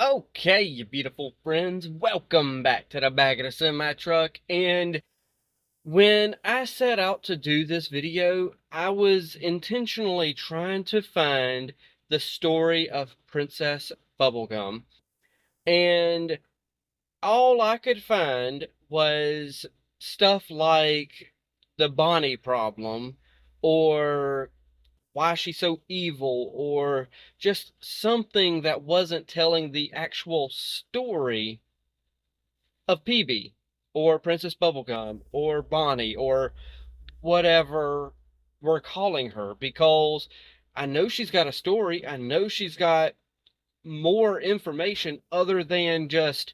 Okay, you beautiful friends, welcome back to the back of the semi-truck. And when I set out to do this video, I was intentionally trying to find the story of Princess Bubblegum. And all I could find was stuff like the Bonnie problem, or why she's so evil, or just something that wasn't telling the actual story of Peebee, or Princess Bubblegum, or Bonnie, or whatever we're calling her, because I know she's got a story. I know she's got more information other than just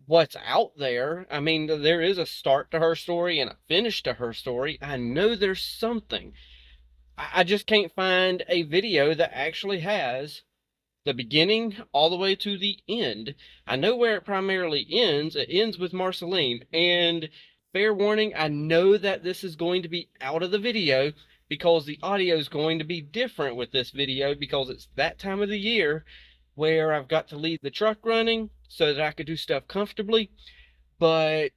what's out there. I mean, there is a start to her story and a finish to her story. I know there's something. I just can't find a video that actually has the beginning all the way to the end. I know where it primarily ends. It ends with Marceline. And fair warning, I know that this is going to be out of the video because the audio is going to be different with this video, because it's that time of the year where I've got to leave the truck running so that I could do stuff comfortably. But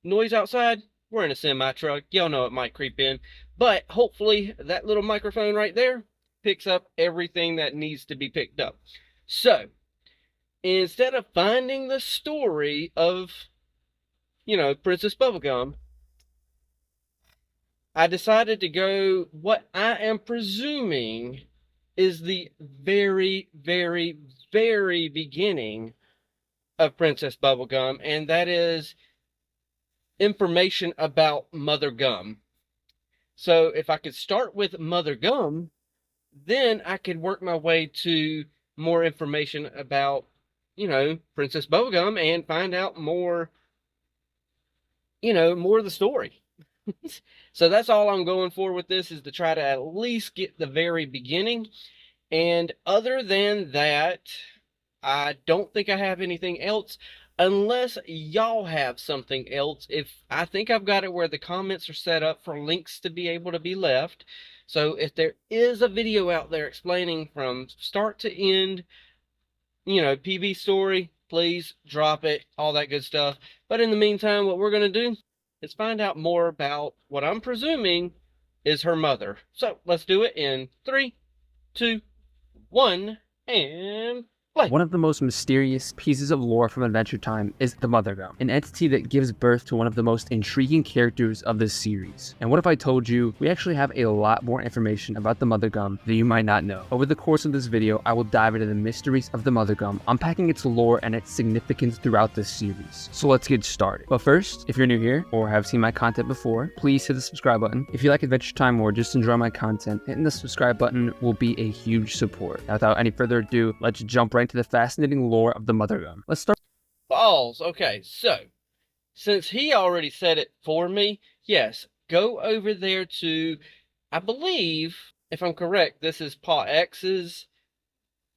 noise outside, we're in a semi truck. Y'all know it might creep in. But hopefully that little microphone right there picks up everything that needs to be picked up. So, instead of finding the story of, Princess Bubblegum, I decided to go what I am presuming is the very, very, very beginning of Princess Bubblegum, and that is information about Mother Gum. So if I could start with Mother Gum, then I could work my way to more information about, Princess Bubblegum, and find out more, more of the story. So that's all I'm going for with this, is to try to at least get the very beginning. And other than that, I don't think I have anything else, unless y'all have something else. I think I've got it where the comments are set up for links to be able to be left. So if there is a video out there explaining from start to end, PB story, please drop it, all that good stuff. But in the meantime, what we're going to do is find out more about what I'm presuming is her mother. So let's do it in 3, 2, 1, and play. One of the most mysterious pieces of lore from Adventure Time is the Mother Gum, an entity that gives birth to one of the most intriguing characters of this series. And what if I told you we actually have a lot more information about the Mother Gum that you might not know? Over the course of this video, I will dive into the mysteries of the Mother Gum, unpacking its lore and its significance throughout this series. So let's get started. But first, if you're new here or have seen my content before, please hit the subscribe button. If you like Adventure Time or just enjoy my content, hitting the subscribe button will be a huge support. Now, without any further ado, let's jump right to the fascinating lore of the Mother Gum. Let's start. Balls. Okay, so since he already said it for me, yes, go over there to, I believe, if I'm correct, this is Pa X's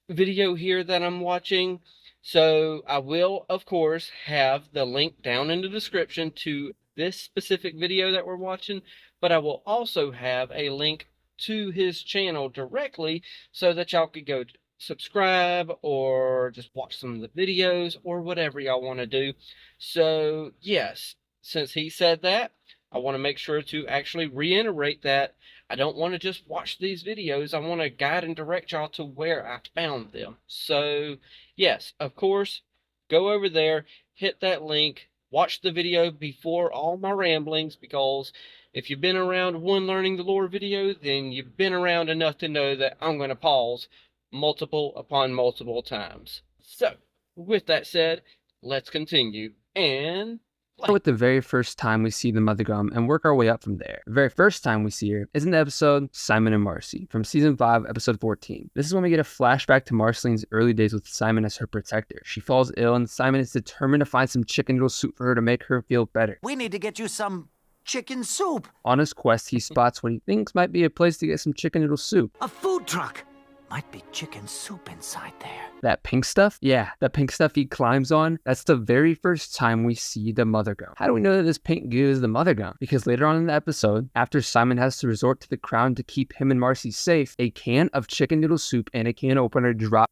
video here that I'm watching. So I will, of course, have the link down in the description to this specific video that we're watching, but I will also have a link to his channel directly so that y'all could go subscribe or just watch some of the videos or whatever y'all want to do. So yes, since he said that, I want to make sure to actually reiterate that I don't want to just watch these videos. I want to guide and direct y'all to where I found them. So yes, of course, go over there, hit that link, watch the video before all my ramblings, because if you've been around one learning the lore video, then you've been around enough to know that I'm going to pause multiple upon multiple times. So, with that said, let's continue and Start with the very first time we see the Mother Gum and work our way up from there. The very first time we see her is in the episode Simon and Marcy from season 5, episode 14. This is when we get a flashback to Marceline's early days with Simon as her protector. She falls ill and Simon is determined to find some chicken noodle soup for her to make her feel better. We need to get you some chicken soup. On his quest, he spots what he thinks might be a place to get some chicken noodle soup. A food truck. Might be chicken soup inside there. That pink stuff? Yeah, the pink stuff he climbs on, that's the very first time we see the Mother Gum. How do we know that this pink goo is the Mother Gum? Because later on in the episode, after Simon has to resort to the crown to keep him and Marcy safe, a can of chicken noodle soup and a can opener drop.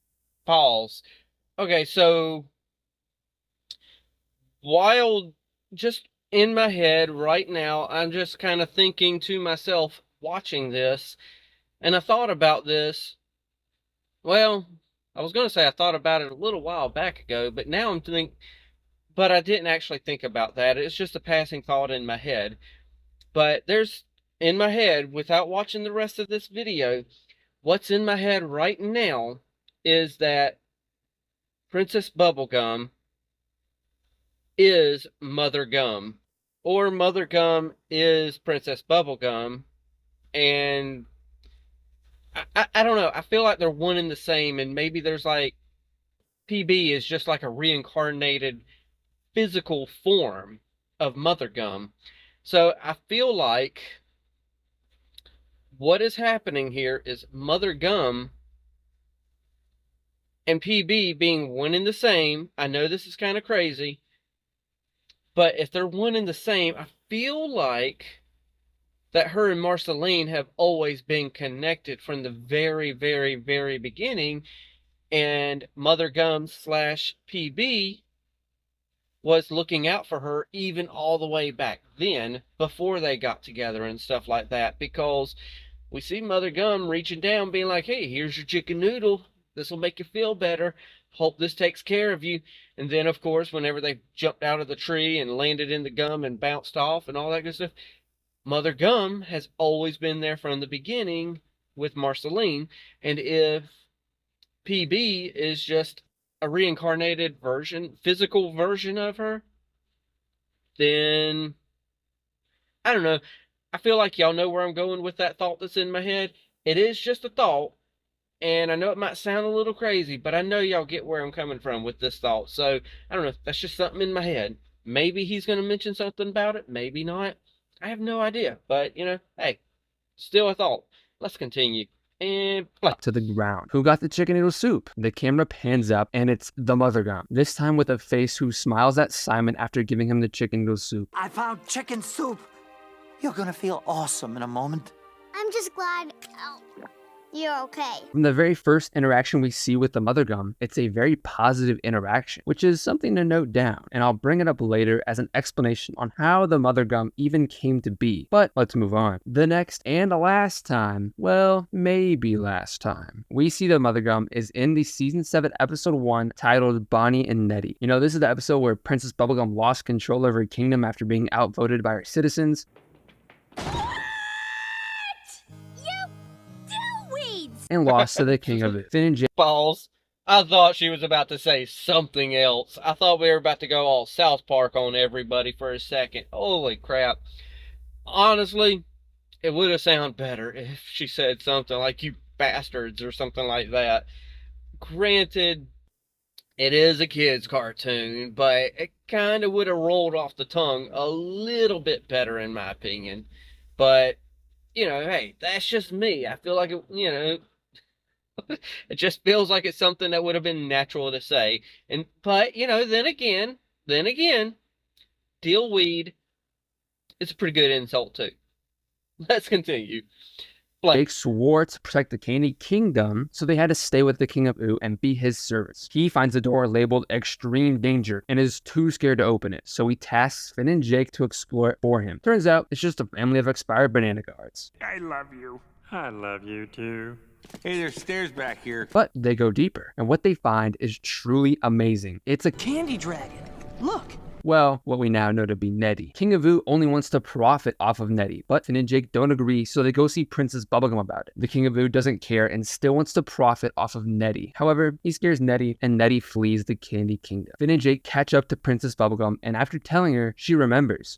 pause. Okay, so while just in my head right now, I'm just kind of thinking to myself watching this, and I thought about this. Well, I was going to say I thought about it a little while back ago, but now I'm thinking, but I didn't actually think about that. It's just a passing thought in my head. But there's, in my head, without watching the rest of this video, what's in my head right now is that Princess Bubblegum is Mother Gum. Or Mother Gum is Princess Bubblegum. And I don't know. I feel like they're one and the same. And maybe there's like, PB is just like a reincarnated physical form of Mother Gum. So I feel like what is happening here is Mother Gum and PB being one and the same. I know this is kind of crazy, but if they're one and the same, I feel like that her and Marceline have always been connected from the very, very, very beginning. And Mother Gum slash PB was looking out for her even all the way back then before they got together and stuff like that, because we see Mother Gum reaching down being like, hey, here's your chicken noodle, this will make you feel better, hope this takes care of you. And then of course whenever they jumped out of the tree and landed in the gum and bounced off and all that good stuff, Mother Gum has always been there from the beginning with Marceline. And if PB is just a reincarnated version, physical version of her, then I don't know. I feel like y'all know where I'm going with that thought that's in my head. It is just a thought, and I know it might sound a little crazy, but I know y'all get where I'm coming from with this thought. So I don't know. That's just something in my head. Maybe he's going to mention something about it. Maybe not. I have no idea. But, hey, still a thought. Let's continue. And play. To the ground. Who got the chicken noodle soup? The camera pans up and it's the Mother Gum, this time with a face who smiles at Simon after giving him the chicken noodle soup. I found chicken soup. You're gonna feel awesome in a moment. I'm just glad you're okay. From the very first interaction we see with the Mother Gum, it's a very positive interaction, which is something to note down, and I'll bring it up later as an explanation on how the Mother Gum even came to be. But let's move on. The next and last time, well, maybe last time, we see the Mother Gum is in the season 7 episode 1 titled Bonnie and Neddy. You know, this is the episode where Princess Bubblegum lost control of her kingdom after being outvoted by her citizens. And lost to the king of it. Finn and Jake. Balls. I thought she was about to say something else. I thought we were about to go all South Park on everybody for a second. Holy crap. Honestly, it would have sounded better if she said something like, you bastards, or something like that. Granted, it is a kid's cartoon, but it kind of would have rolled off the tongue a little bit better in my opinion. But, hey, that's just me. I feel like, it just feels like it's something that would have been natural to say. But, then again, deal weed, it's a pretty good insult too. Let's continue. Jake swore to protect the Candy Kingdom, so they had to stay with the King of Ooh and be his servants. He finds a door labeled Extreme Danger and is too scared to open it, so he tasks Finn and Jake to explore it for him. Turns out, it's just a family of expired banana guards. I love you. I love you too. Hey, there's stairs back here. But they go deeper, and what they find is truly amazing. It's a Candy dragon. Look. Well, what we now know to be Neddy. King of Ooh only wants to profit off of Neddy, but Finn and Jake don't agree, so they go see Princess Bubblegum about it. The King of Ooh doesn't care and still wants to profit off of Neddy. However, he scares Neddy, and Neddy flees the Candy Kingdom. Finn and Jake catch up to Princess Bubblegum, and after telling her, she remembers.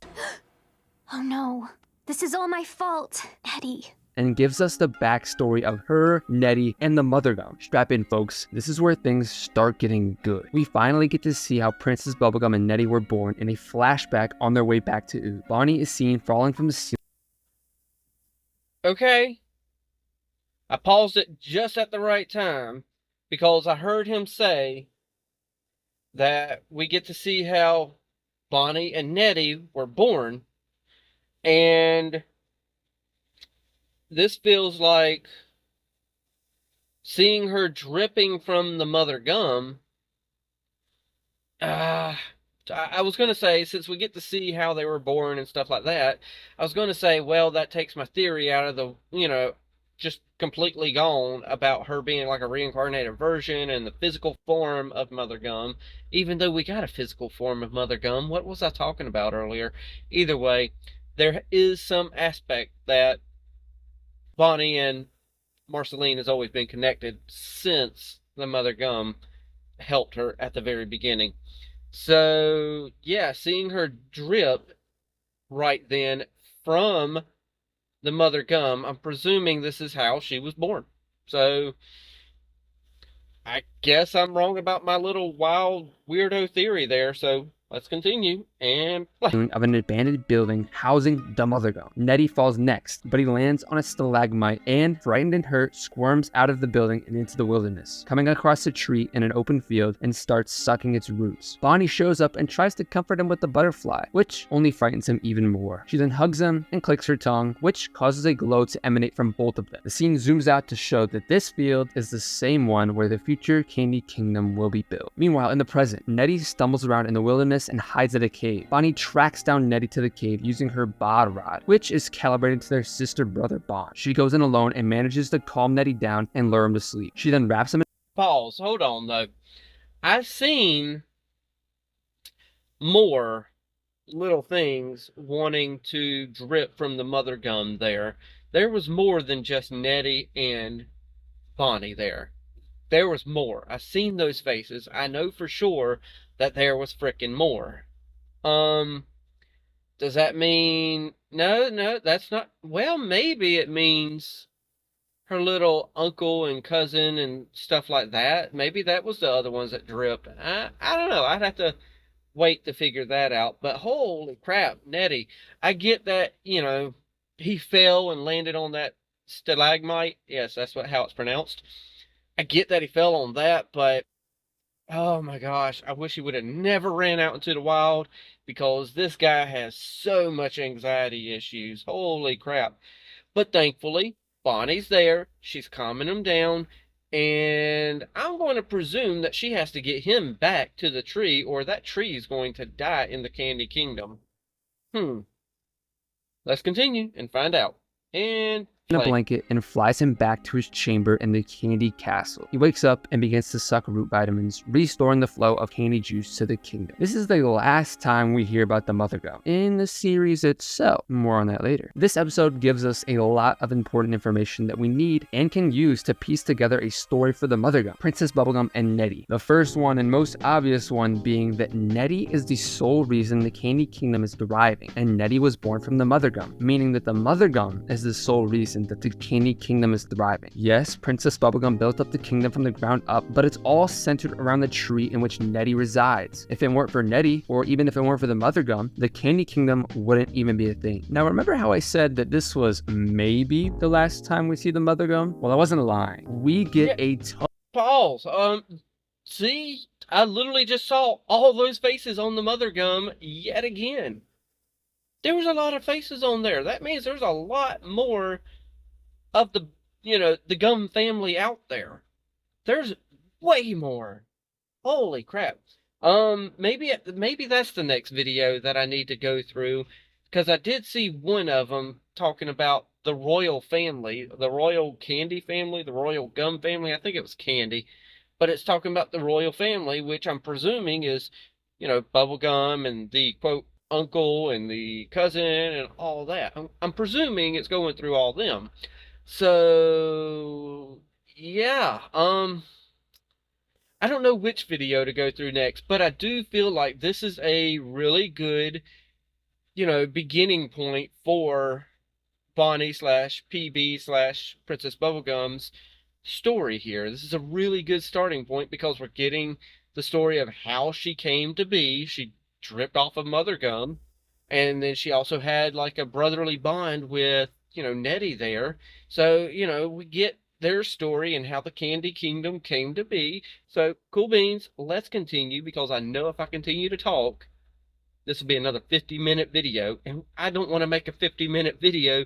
Oh no, this is all my fault, Neddy. And gives us the backstory of her, Neddy, and the Mother Gum. Strap in, folks. This is where things start getting good. We finally get to see how Princess Bubblegum and Neddy were born in a flashback on their way back to Ooh. Bonnie is seen falling from the ceiling. Okay. I paused it just at the right time because I heard him say that we get to see how Bonnie and Neddy were born, and this feels like seeing her dripping from the Mother Gum I was going to say, since we get to see how they were born and stuff like that, I was going to say, well, that takes my theory out of the, just completely gone about her being like a reincarnated version and the physical form of Mother Gum, even though we got a physical form of Mother Gum. What was I talking about earlier? Either way, there is some aspect that Bonnie and Marceline has always been connected since the Mother Gum helped her at the very beginning. So, yeah, seeing her drip right then from the Mother Gum, I'm presuming this is how she was born. So, I guess I'm wrong about my little wild weirdo theory there. So, let's continue and play. Of an abandoned building housing the Mother Gum. Neddy falls next, but he lands on a stalagmite and, frightened and hurt, squirms out of the building and into the wilderness, coming across a tree in an open field and starts sucking its roots. Bonnie shows up and tries to comfort him with the butterfly, which only frightens him even more. She then hugs him and clicks her tongue, which causes a glow to emanate from both of them. The scene zooms out to show that this field is the same one where the future Candy Kingdom will be built. Meanwhile, in the present, Neddy stumbles around in the wilderness and hides at a cave. Bonnie tracks down Neddy to the cave using her bod rod, which is calibrated to their sister-brother bond. She goes in alone and manages to calm Neddy down and lure him to sleep. She then wraps him in— Pause. Hold on, though. I've seen more little things wanting to drip from the Mother Gum there. There was more than just Neddy and Bonnie there. There was more. I've seen those faces. I know for sure that there was frickin' more. Does that mean... No, that's not... Well, maybe it means her little uncle and cousin and stuff like that. Maybe that was the other ones that dripped. I don't know. I'd have to wait to figure that out. But holy crap, Neddy. I get that, he fell and landed on that stalagmite. Yes, that's how it's pronounced. I get that he fell on that, but oh my gosh, I wish he would have never ran out into the wild, because this guy has so much anxiety issues. Holy crap. But thankfully, Bonnie's there. She's calming him down. And I'm going to presume that she has to get him back to the tree, or that tree is going to die in the Candy Kingdom. Let's continue and find out. And a blanket and flies him back to his chamber in the Candy Castle. He wakes up and begins to suck root vitamins, restoring the flow of candy juice to the kingdom. This is the last time we hear about the Mother Gum in the series itself. More on that later. This episode gives us a lot of important information that we need and can use to piece together a story for the Mother Gum, Princess Bubblegum, and Neddy. The first one and most obvious one being that Neddy is the sole reason the Candy Kingdom is thriving, and Neddy was born from the Mother Gum, meaning that the Mother Gum is the sole reason that the Candy Kingdom is thriving. Yes, Princess Bubblegum built up the kingdom from the ground up, but it's all centered around the tree in which Neddy resides. If it weren't for Neddy, or even if it weren't for the Mother Gum, the Candy Kingdom wouldn't even be a thing. Now, remember how I said that this was maybe the last time we see the Mother Gum? Well, I wasn't lying. We get a ton— Pause. See? I literally just saw all those faces on the Mother Gum yet again. There was a lot of faces on there. That means there's a lot more of the, the Gum family out there. There's way more. Holy crap. Maybe that's the next video that I need to go through, because I did see one of them talking about the royal family, the royal candy family, the royal gum family. I think it was candy, but it's talking about the royal family, which I'm presuming is, Bubblegum and the quote uncle and the cousin and all that. I'm presuming it's going through all them. So yeah, I don't know which video to go through next, but I do feel like this is a really good, beginning point for Bonnie slash PB slash Princess Bubblegum's story here. This is a really good starting point, because we're getting the story of how she came to be. She dripped off of Mother Gum, and then she also had like a brotherly bond with, Neddy there. So, we get their story and how the Candy Kingdom came to be. So, cool beans, let's continue, because I know if I continue to talk, this will be another 50-minute video, and I don't want to make a 50-minute video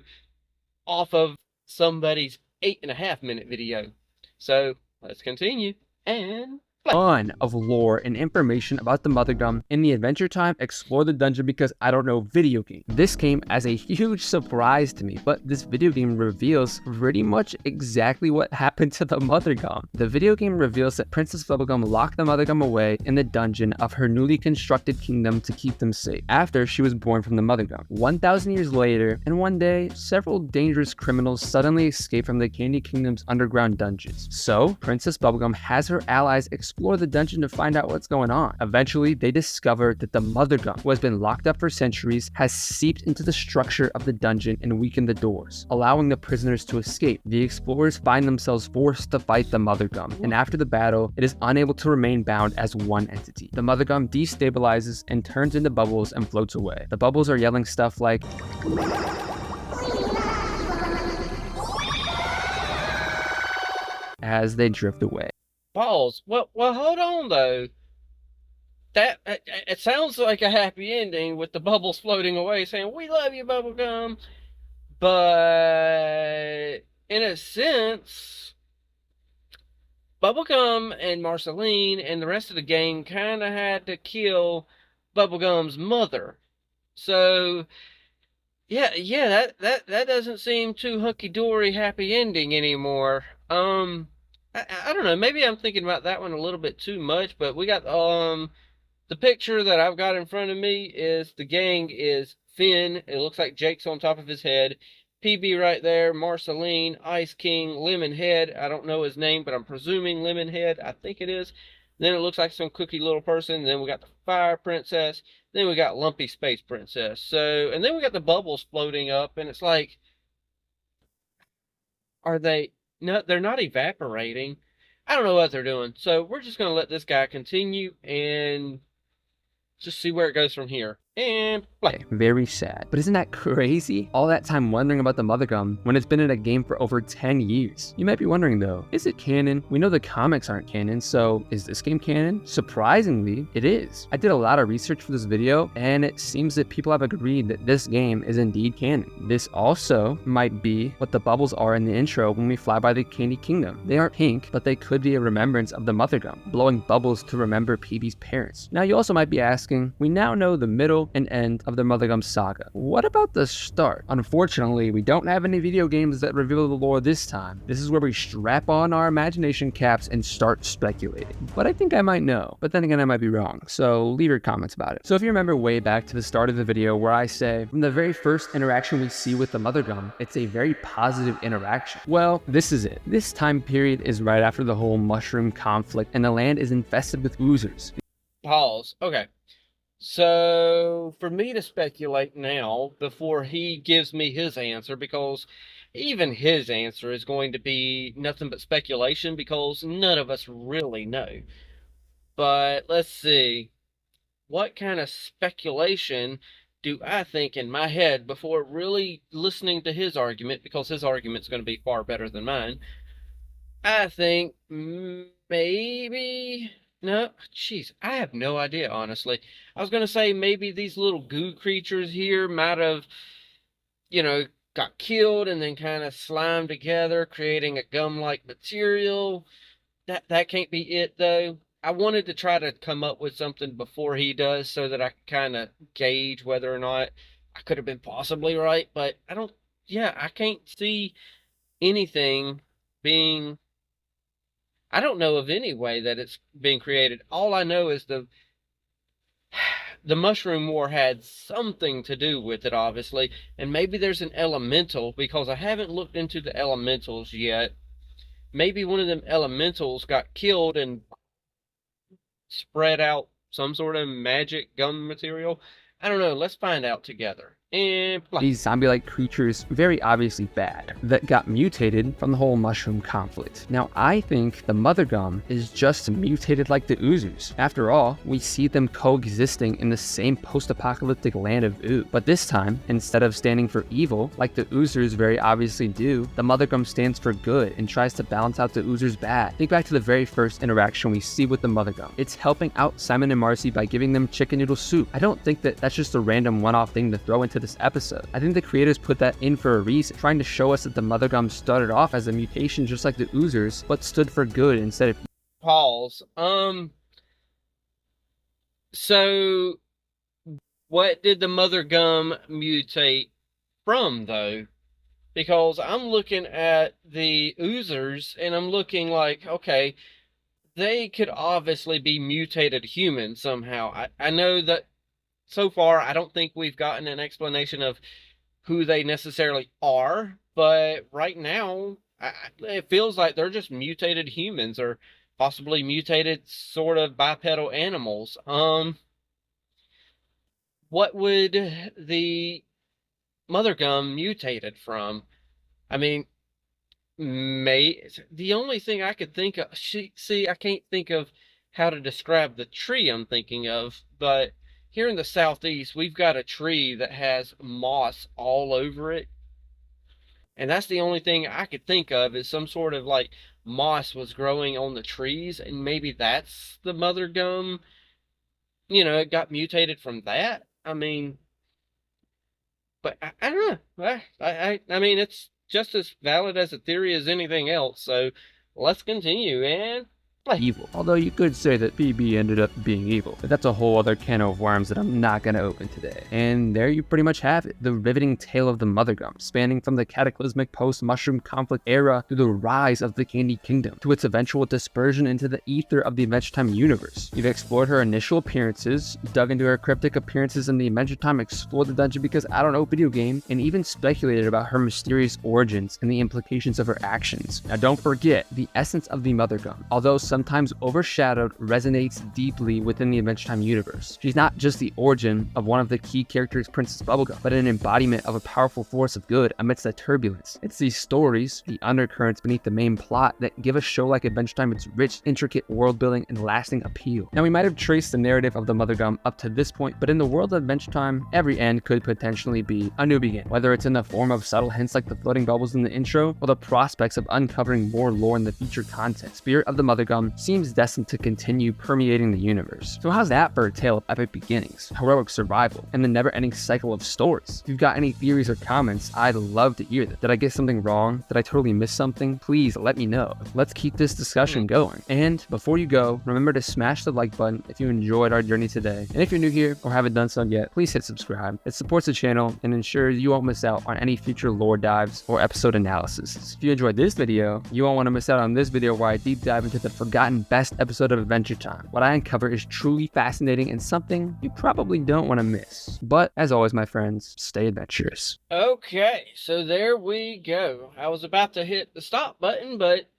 off of somebody's 8.5-minute video. So, let's continue and ton of lore and information about the Mother Gum in the Adventure Time Explore the Dungeon Because I Don't Know video game. This came as a huge surprise to me, but this video game reveals pretty much exactly what happened to the Mother Gum. The video game reveals that Princess Bubblegum locked the Mother Gum away in the dungeon of her newly constructed kingdom to keep them safe after she was born from the Mother Gum. 1,000 years later, and one day, several dangerous criminals suddenly escape from the Candy Kingdom's underground dungeons. So, Princess Bubblegum has her allies explore the dungeon to find out what's going on. Eventually, they discover that the Mother Gum, who has been locked up for centuries, has seeped into the structure of the dungeon and weakened the doors, allowing the prisoners to escape. The explorers find themselves forced to fight the Mother Gum, and after the battle, it is unable to remain bound as one entity. The Mother Gum destabilizes and turns into bubbles and floats away. The bubbles are yelling stuff like as they drift away. Pause. Well, hold on though. That it sounds like a happy ending with the bubbles floating away, saying "We love you, Bubblegum," but in a sense, Bubblegum and Marceline and the rest of the gang kind of had to kill Bubblegum's mother. So, yeah, that doesn't seem too hunky-dory happy ending anymore. I don't know, maybe I'm thinking about that one a little bit too much, but we got, the picture that I've got in front of me is the gang is Finn. It looks like Jake's on top of his head. PB right there, Marceline, Ice King, Lemonhead. I don't know his name, but I'm presuming Lemonhead. I think it is. Then it looks like some cookie little person. Then we got the Fire Princess. Then we got Lumpy Space Princess. So, and then we got the bubbles floating up, and it's like, are they... No, they're not evaporating. I don't know what they're doing. So we're just going to let this guy continue and just see where it goes from here. And play. Very sad. But isn't that crazy? All that time wondering about the Mother Gum when it's been in a game for over 10 years. You might be wondering though, is it canon? We know the comics aren't canon, so is this game canon? Surprisingly, it is. I did a lot of research for this video, and it seems that people have agreed that this game is indeed canon. This also might be what the bubbles are in the intro when we fly by the Candy Kingdom. They aren't pink, but they could be a remembrance of the Mother Gum, blowing bubbles to remember PB's parents. Now you also might be asking, we now know the middle and end of the Mother Gum saga. What about the start? Unfortunately, we don't have any video games that reveal the lore this time. This is where we strap on our imagination caps and start speculating. But I think I might know, but then again I might be wrong, so leave your comments about it. So if you remember way back to the start of the video where I say, from the very first interaction we see with the Mother Gum, it's a very positive interaction. Well, this is it. This time period is right after the whole mushroom conflict and the land is infested with oozers. Pause. Okay. So, for me to speculate now, before he gives me his answer, because even his answer is going to be nothing but speculation, because none of us really know. But, let's see. What kind of speculation do I think in my head before really listening to his argument, because his argument's going to be far better than mine? I think maybe... No, jeez, I have no idea, honestly. I was going to say maybe these little goo creatures here might have, got killed and then kind of slimed together, creating a gum-like material. That can't be it, though. I wanted to try to come up with something before he does so that I could kind of gauge whether or not I could have been possibly right, but I can't see anything being... I don't know of any way that it's being created. All I know is the Mushroom War had something to do with it, obviously. And maybe there's an elemental, because I haven't looked into the elementals yet. Maybe one of them elementals got killed and spread out some sort of magic gum material. I don't know. Let's find out together. And these zombie-like creatures, very obviously bad, that got mutated from the whole mushroom conflict. Now, I think the Mother Gum is just mutated like the oozers. After all, we see them coexisting in the same post-apocalyptic land of Ooze. But this time, instead of standing for evil, like the oozers very obviously do, the Mother Gum stands for good and tries to balance out the oozers' bad. Think back to the very first interaction we see with the Mother Gum. It's helping out Simon and Marcy by giving them chicken noodle soup. I don't think that that's just a random one-off thing to throw into this episode. I think the creators put that in for a reason, trying to show us that the Mother Gum started off as a mutation just like the oozers, but stood for good instead of... pause. So what did the mother gum mutate from, though? Because I'm looking at the oozers and I'm looking like, okay, they could obviously be mutated humans somehow. I know that so far I don't think we've gotten an explanation of who they necessarily are, but right now it feels like they're just mutated humans or possibly mutated sort of bipedal animals. What would the mother gum mutated from? I mean, the only thing I could think of, see, I can't think of how to describe the tree I'm thinking of, but here in the southeast, we've got a tree that has moss all over it. And that's the only thing I could think of is some sort of like moss was growing on the trees, and maybe that's the mother gum. It got mutated from that. I mean, but I don't know. I mean, it's just as valid as a theory as anything else. So let's continue and play. Evil. Although you could say that PB ended up being evil, but that's a whole other can of worms that I'm not going to open today. And there you pretty much have it, the riveting tale of the Mother Gum, spanning from the cataclysmic post-mushroom conflict era through the rise of the Candy Kingdom to its eventual dispersion into the ether of the Adventure Time universe. You've explored her initial appearances, dug into her cryptic appearances in the Adventure Time explored the dungeon because I don't know video game, and even speculated about her mysterious origins and the implications of her actions. Now don't forget, the essence of the Mother Gum, although sometimes overshadowed, resonates deeply within the Adventure Time universe. She's not just the origin of one of the key characters, Princess Bubblegum, but an embodiment of a powerful force of good amidst that turbulence. It's these stories, the undercurrents beneath the main plot, that give a show like Adventure Time its rich, intricate world building and lasting appeal. Now we might have traced the narrative of the Mother Gum up to this point, but in the world of Adventure Time, every end could potentially be a new beginning, whether it's in the form of subtle hints like the floating bubbles in the intro, or the prospects of uncovering more lore in the future content. Spirit of the Mother Gum seems destined to continue permeating the universe. So how's that for a tale of epic beginnings, heroic survival, and the never-ending cycle of stories? If you've got any theories or comments, I'd love to hear them. Did I get something wrong? Did I totally miss something? Please let me know. Let's keep this discussion going. And before you go, remember to smash the like button if you enjoyed our journey today. And if you're new here or haven't done so yet, please hit subscribe. It supports the channel and ensures you won't miss out on any future lore dives or episode analysis. If you enjoyed this video, you won't want to miss out on this video where I deep dive into the forgotten best episode of Adventure Time. What I uncover is truly fascinating and something you probably don't want to miss. But as always, my friends, stay adventurous. Okay, so there we go. I was about to hit the stop button, but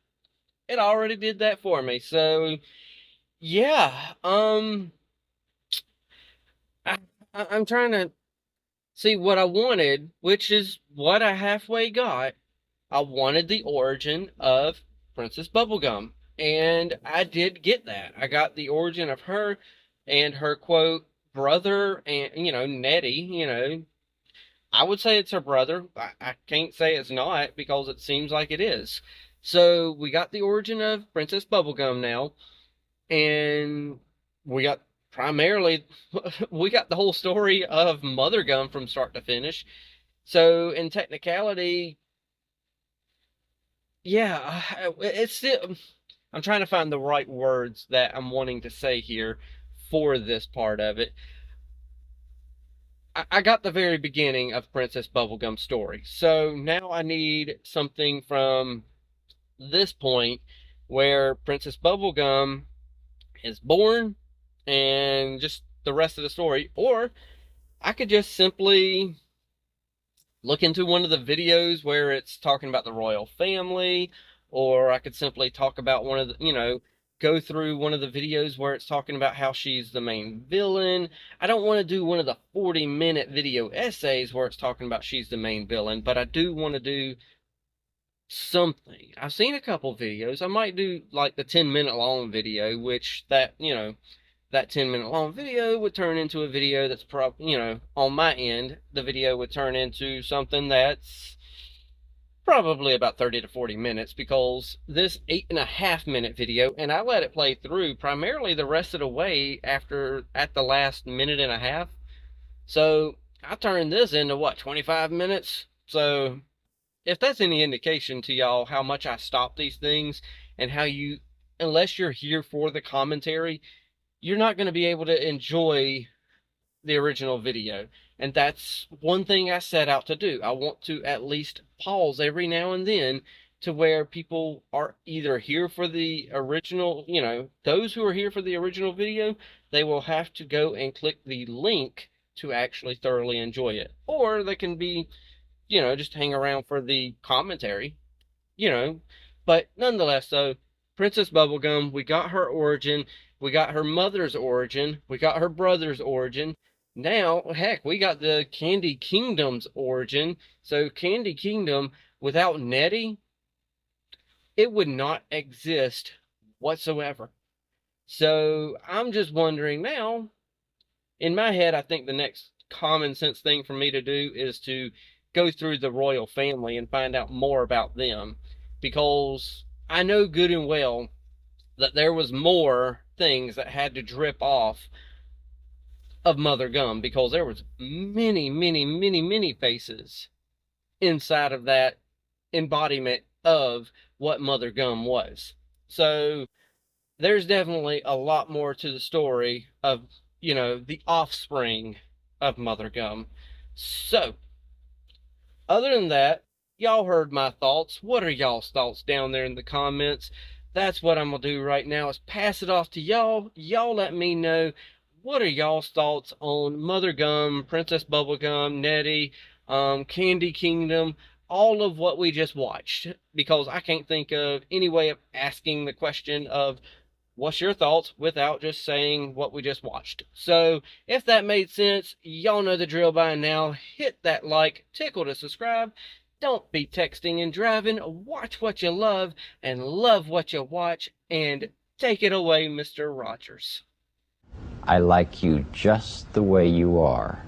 it already did that for me. So yeah, I'm trying to see what I wanted, which is what I halfway got. I wanted the origin of Princess Bubblegum, and I did get that. I got the origin of her and her, quote, brother, and, Neddy, I would say it's her brother. I can't say it's not because it seems like it is. So we got the origin of Princess Bubblegum now, and we got primarily, we got the whole story of Mother Gum from start to finish. So in technicality, yeah, it's still, I'm trying to find the right words that I'm wanting to say here for this part of it. I got the very beginning of Princess Bubblegum's story. So now I need something from this point where Princess Bubblegum is born and just the rest of the story. Or I could just simply look into one of the videos where it's talking about the royal family, or I could simply talk about one of the, go through one of the videos where it's talking about how she's the main villain. I don't want to do one of the 40-minute video essays where it's talking about she's the main villain, but I do want to do something. I've seen a couple videos. I might do like the 10-minute long video, which that 10-minute long video would turn into a video that's probably, on my end, the video would turn into something that's probably about 30 to 40 minutes, because this 8.5-minute video, and I let it play through primarily the rest of the way at the last minute and a half. So I turned this into what, 25 minutes? So if that's any indication to y'all how much I stop these things and how you unless you're here for the commentary, you're not going to be able to enjoy the original video. And that's one thing I set out to do. I want to at least pause every now and then to where people are either here for the original, you know, those who are here for the original video, they will have to go and click the link to actually thoroughly enjoy it. Or they can be, you know, just hang around for the commentary, you know. But nonetheless, though, Princess Bubblegum, we got her origin, we got her mother's origin, we got her brother's origin. Now, heck, we got the Candy Kingdom's origin. So Candy Kingdom, without Neddy, it would not exist whatsoever. So I'm just wondering now, in my head, I think the next common sense thing for me to do is to go through the royal family and find out more about them, because I know good and well that there was more things that had to drip off of Mother Gum, because there was many faces inside of that embodiment of what Mother Gum was. So there's definitely a lot more to the story of, you know, the offspring of Mother Gum. So other than that, y'all heard my thoughts. What are y'all's thoughts down there in the comments? That's what I'm gonna do right now, is pass it off to y'all. Y'all let me know, what are y'all's thoughts on Mother Gum, Princess Bubblegum, Neddy, Candy Kingdom, all of what we just watched? Because I can't think of any way of asking the question of what's your thoughts without just saying what we just watched. So if that made sense, y'all know the drill by now. Hit that like, tickle to subscribe. Don't be texting and driving. Watch what you love and love what you watch. And take it away, Mr. Rogers. I like you just the way you are.